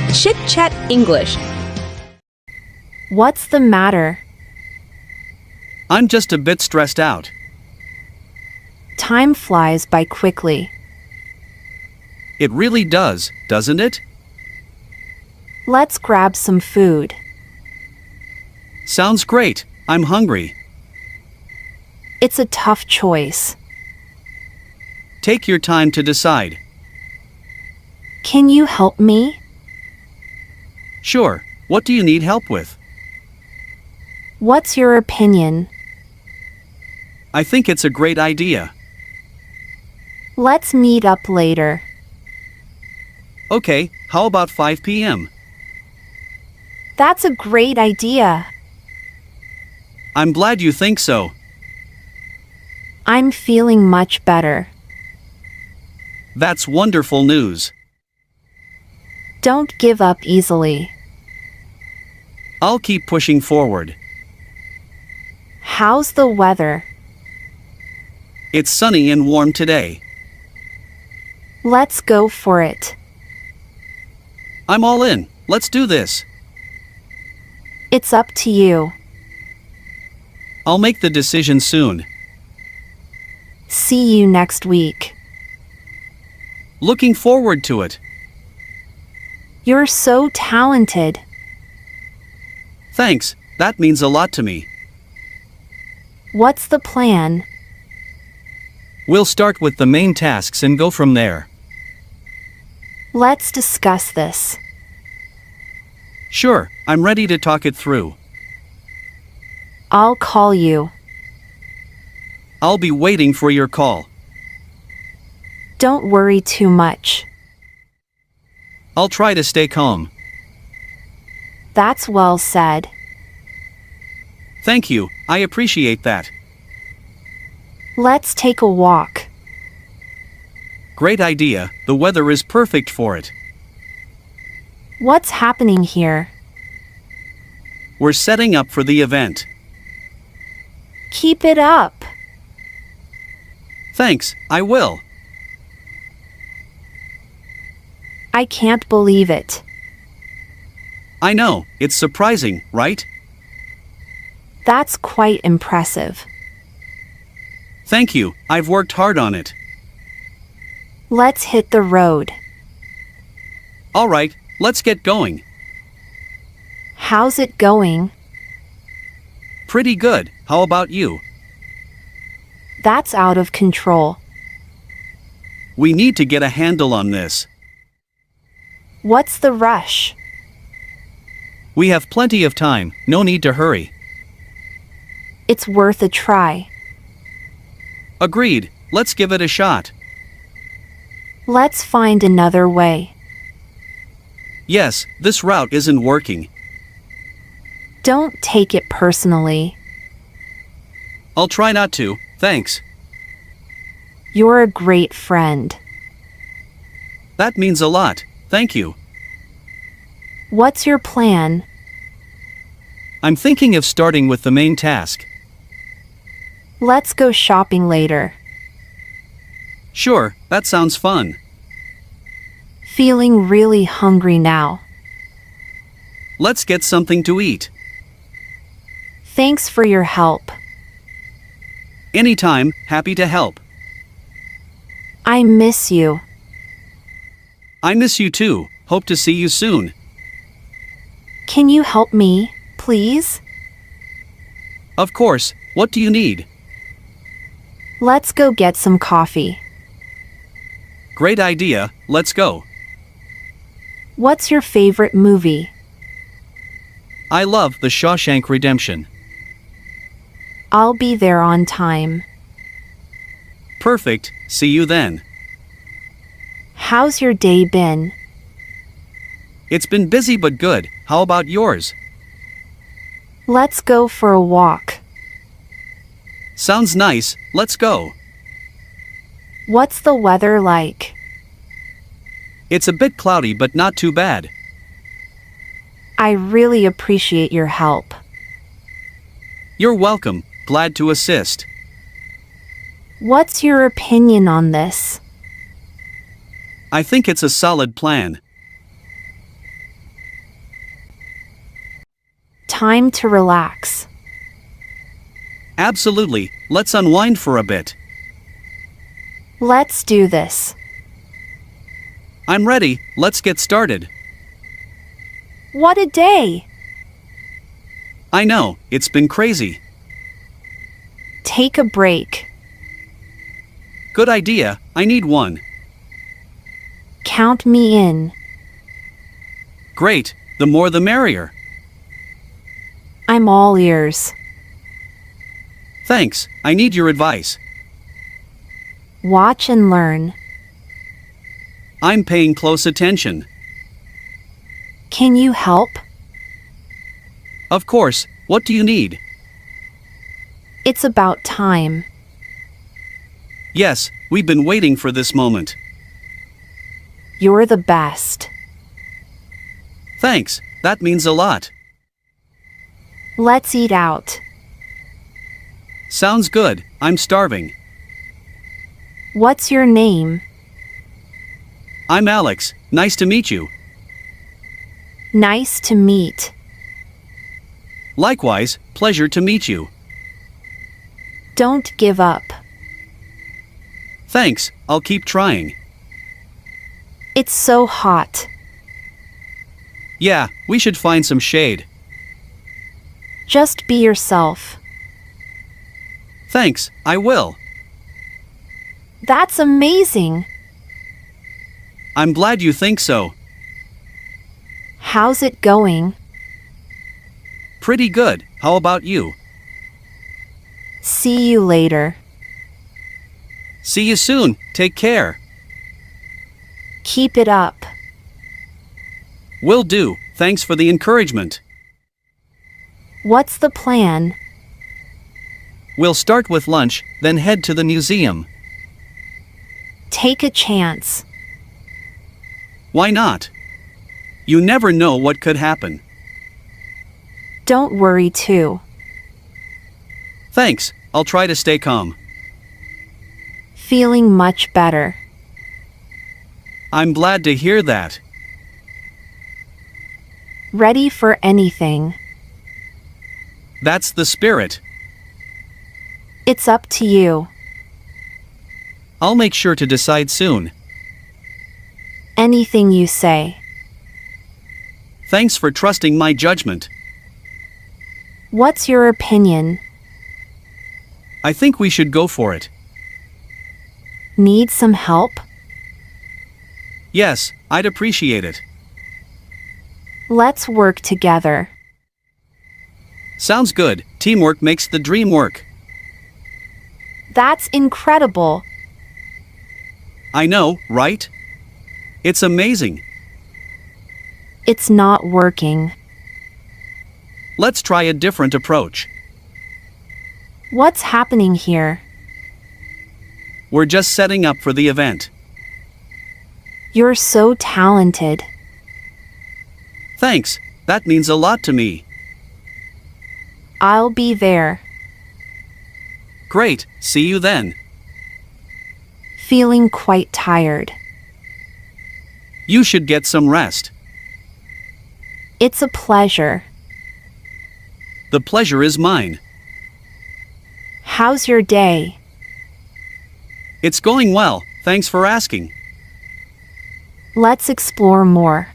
Chitchat English. What's the matter? I'm just a bit stressed out. Time flies by quickly. It really does, doesn't it? Let's grab some food. Sounds great. I'm hungry. It's a tough choice. Take your time to decide. Can you help me? Sure. What do you need help with? What's your opinion? I think it's a great idea. Let's meet up later. Okay, how about 5 p.m.? That's a great idea. I'm glad you think so. I'm feeling much better. That's wonderful news. Don't give up easily. I'll keep pushing forward. How's the weather? It's sunny and warm today. Let's go for it. I'm all in. Let's do this. It's up to you. I'll make the decision soon. See you next week. Looking forward to it. You're so talented. Thanks, that means a lot to me. What's the plan? We'll start with the main tasks and go from there. Let's discuss this. Sure, I'm ready to talk it through. I'll call you. I'll be waiting for your call. Don't worry too much. I'll try to stay calm. That's well said. Thank you, I appreciate that. Let's take a walk. Great idea, the weather is perfect for it. What's happening here? We're setting up for the event. Keep it up. Thanks, I will. I can't believe it. I know, it's surprising, right? That's quite impressive. Thank you, I've worked hard on it. Let's hit the road. All right, let's get going. How's it going? Pretty good, how about you? That's out of control. We need to get a handle on this. What's the rush? We have plenty of time, no need to hurry. It's worth a try. Agreed, let's give it a shot. Let's find another way. Yes, this route isn't working. Don't take it personally. I'll try not to, thanks. You're a great friend. That means a lot, thank you. What's your plan? I'm thinking of starting with the main task. Let's go shopping later. Sure, that sounds fun. Feeling really hungry now. Let's get something to eat. Thanks for your help. Anytime, happy to help. I miss you. I miss you too, hope to see you soon. Can you help me, please? Of course, what do you need? Let's go get some coffee. Great idea, let's go. What's your favorite movie? I love The Shawshank Redemption. I'll be there on time. Perfect, see you then. How's your day been? It's been busy but good, how about yours? Let's go for a walk. Sounds nice, let's go. What's the weather like? It's a bit cloudy but not too bad. I really appreciate your help. You're welcome, glad to assist. What's your opinion on this? I think it's a solid plan. Time to relax. Absolutely, let's unwind for a bit. Let's do this. I'm ready, let's get started. What a day! I know, it's been crazy. Take a break. Good idea, I need one. Count me in. Great, the more the merrier. I'm all ears. Thanks, I need your advice. Watch and learn. I'm paying close attention. Can you help? Of course, what do you need? It's about time. Yes, we've been waiting for this moment. You're the best. Thanks, that means a lot. Let's eat out. Sounds good, I'm starving. What's your name? I'm Alex, nice to meet you. Nice to meet. Likewise, pleasure to meet you. Don't give up. Thanks, I'll keep trying. It's so hot. Yeah, we should find some shade. Just be yourself. Thanks, I will. That's amazing. I'm glad you think so. How's it going? Pretty good, how about you? See you later. See you soon, take care. Keep it up. Will do, thanks for the encouragement. What's the plan? We'll start with lunch, then head to the museum. Take a chance. Why not? You never know what could happen. Don't worry too. Thanks, I'll try to stay calm. Feeling much better. I'm glad to hear that. Ready for anything. That's the spirit. It's up to you. I'll make sure to decide soon. Anything you say. Thanks for trusting my judgment. What's your opinion? I think we should go for it. Need some help? Yes, I'd appreciate it. Let's work together. Sounds good, teamwork makes the dream work. That's incredible. I know, right? It's amazing. It's not working. Let's try a different approach. What's happening here? We're just setting up for the event. You're so talented. Thanks, that means a lot to me. I'll be there. Great, see you then. Feeling quite tired. You should get some rest. It's a pleasure. The pleasure is mine. How's your day? It's going well, thanks for asking. Let's explore more.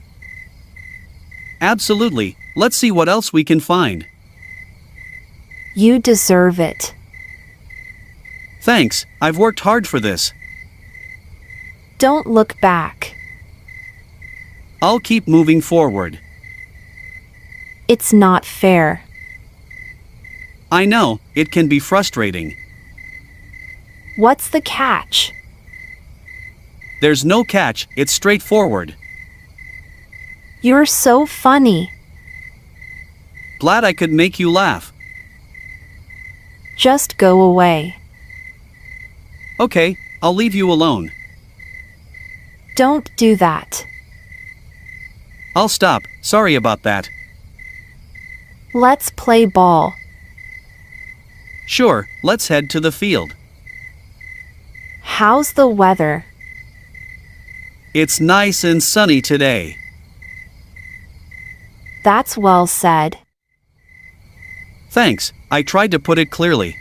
Absolutely, let's see what else we can find. You deserve it. Thanks, I've worked hard for this. Don't look back. I'll keep moving forward. It's not fair. I know, it can be frustrating. What's the catch? There's no catch, it's straightforward. You're so funny. Glad I could make you laugh. Just go away. Okay, I'll leave you alone. Don't do that. I'll stop, sorry about that. Let's play ball. Sure, let's head to the field. How's the weather? It's nice and sunny today. That's well said. Thanks, I tried to put it clearly.